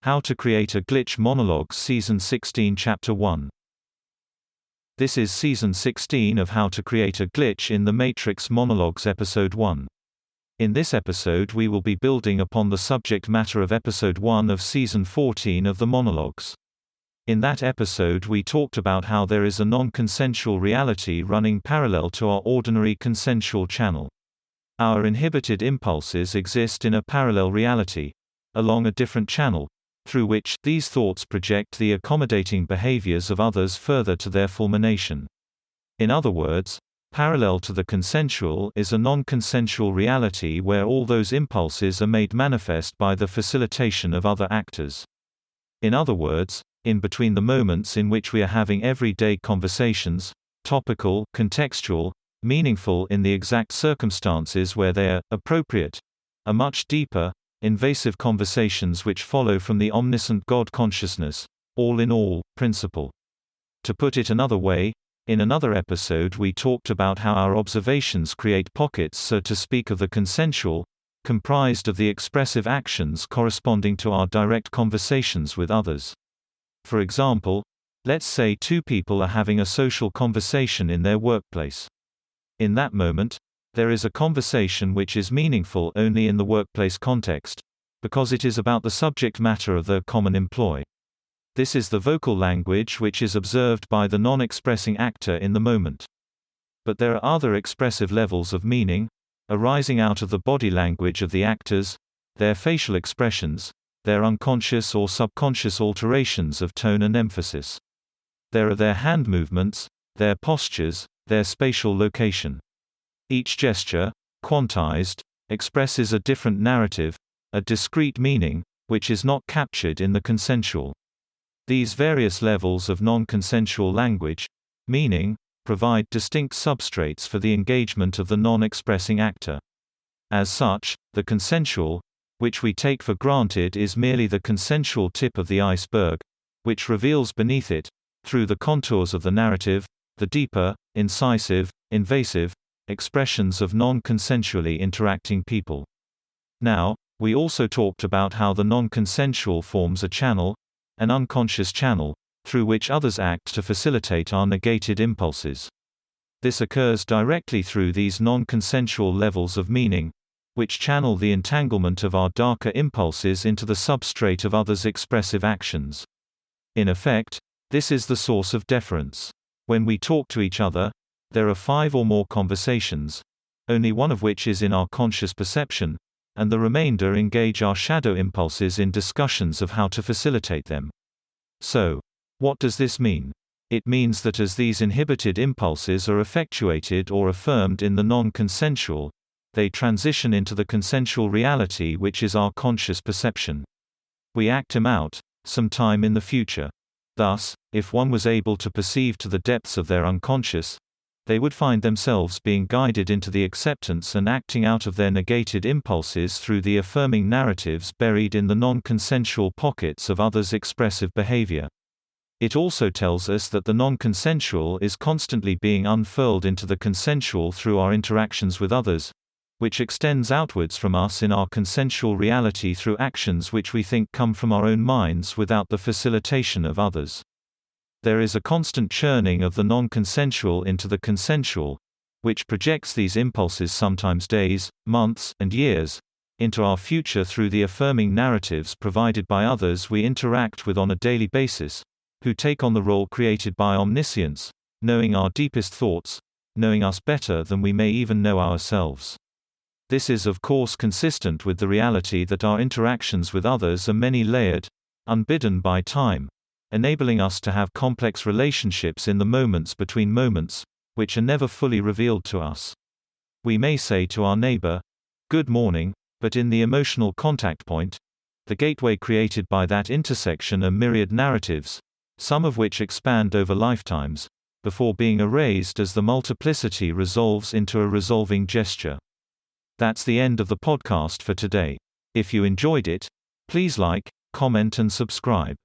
How to Create a Glitch Monologues Season 16 Chapter 1. This is Season 16 of How to Create a Glitch in the Matrix Monologues Episode 1. In this episode we will be building upon the subject matter of Episode 1 of Season 14 of the Monologues. In that episode we talked about how there is a non-consensual reality running parallel to our ordinary consensual channel. Our inhibited impulses exist in a parallel reality, along a different channel, through which these thoughts project the accommodating behaviors of others further to their fulmination. In other words, parallel to the consensual is a non-consensual reality where all those impulses are made manifest by the facilitation of other actors. In other words, in between the moments in which we are having everyday conversations, topical, contextual, meaningful in the exact circumstances where they are appropriate, are much deeper, invasive conversations which follow from the omniscient God consciousness, all-in-all, principle. To put it another way, in another episode we talked about how our observations create pockets, so to speak, of the consensual, comprised of the expressive actions corresponding to our direct conversations with others. For example, let's say two people are having a social conversation in their workplace. In that moment, there is a conversation which is meaningful only in the workplace context, because it is about the subject matter of their common employ. This is the vocal language which is observed by the non-expressing actor in the moment. But there are other expressive levels of meaning, arising out of the body language of the actors, their facial expressions, their unconscious or subconscious alterations of tone and emphasis. There are their hand movements, their postures, their spatial location. Each gesture, quantized, expresses a different narrative, a discrete meaning, which is not captured in the consensual. These various levels of non-consensual language, meaning, provide distinct substrates for the engagement of the non-expressing actor. As such, the consensual, which we take for granted, is merely the consensual tip of the iceberg, which reveals beneath it, through the contours of the narrative, the deeper, incisive, invasive, expressions of non-consensually interacting people. Now, we also talked about how the non-consensual forms a channel, an unconscious channel, through which others act to facilitate our negated impulses. This occurs directly through these non-consensual levels of meaning, which channel the entanglement of our darker impulses into the substrate of others' expressive actions. In effect, this is the source of deference. When we talk to each other, there are 5 or more conversations, only one of which is in our conscious perception, and the remainder engage our shadow impulses in discussions of how to facilitate them. So, what does this mean? It means that as these inhibited impulses are effectuated or affirmed in the non-consensual, they transition into the consensual reality which is our conscious perception. We act them out, sometime in the future. Thus, if one was able to perceive to the depths of their unconscious, they would find themselves being guided into the acceptance and acting out of their negated impulses through the affirming narratives buried in the non-consensual pockets of others' expressive behavior. It also tells us that the non-consensual is constantly being unfurled into the consensual through our interactions with others, which extends outwards from us in our consensual reality through actions which we think come from our own minds without the facilitation of others. There is a constant churning of the non-consensual into the consensual, which projects these impulses, sometimes days, months, and years, into our future through the affirming narratives provided by others we interact with on a daily basis, who take on the role created by omniscience, knowing our deepest thoughts, knowing us better than we may even know ourselves. This is of course consistent with the reality that our interactions with others are many-layered, unbidden by time, enabling us to have complex relationships in the moments between moments, which are never fully revealed to us. We may say to our neighbor, "Good morning," but in the emotional contact point, the gateway created by that intersection, are myriad narratives, some of which expand over lifetimes, before being erased as the multiplicity resolves into a resolving gesture. That's the end of the podcast for today. If you enjoyed it, please like, comment and subscribe.